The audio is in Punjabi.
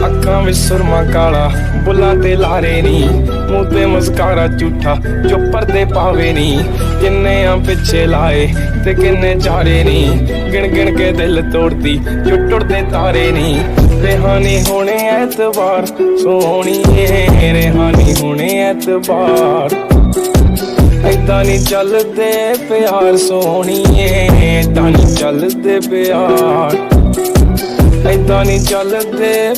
ਅੱਖਾਂ ਵਿੱਚ ਸੁਰਮਾ ਕਾਲਾ, ਬੁੱਲਾਂ ਤੇ ਲਾਰੇ ਨੀ, ਮੂੰਹ ਤੇ ਮਸਕਾਰਾ ਝੂਠਾ ਜੋ ਪਰਦੇ ਪਾਵੇ ਨੀ। ਕਿੰਨੇ ਆ ਪਿੱਛੇ ਲਾਏ ਤੇ ਕਿੰਨੇ ਚਾਰੇ ਨੀ, ਗਿਣ ਗਿਣ ਕੇ ਦਿਲ ਤੋੜਦੀ ਜੋ ਟੁੱਟਦੇ ਤਾਰੇ ਨੀ। ਰਿਹਾਨੀ ਹੋਣੇ ਐਤਵਾਰ ਸੋਹਣੀਏ, ਰਿਹਾਨੀ ਹੋਣੇ ਐਤਵਾਰ। ਏਦਾਂ ਨੀ ਚੱਲਦੇ ਪਿਆਰ ਸੋਹਣੀਏ, ਏਦਾਂ ਨੀ ਚੱਲਦੇ ਪਿਆਰ, ਏਦਾਂ ਨੀ ਚੱਲਦੇ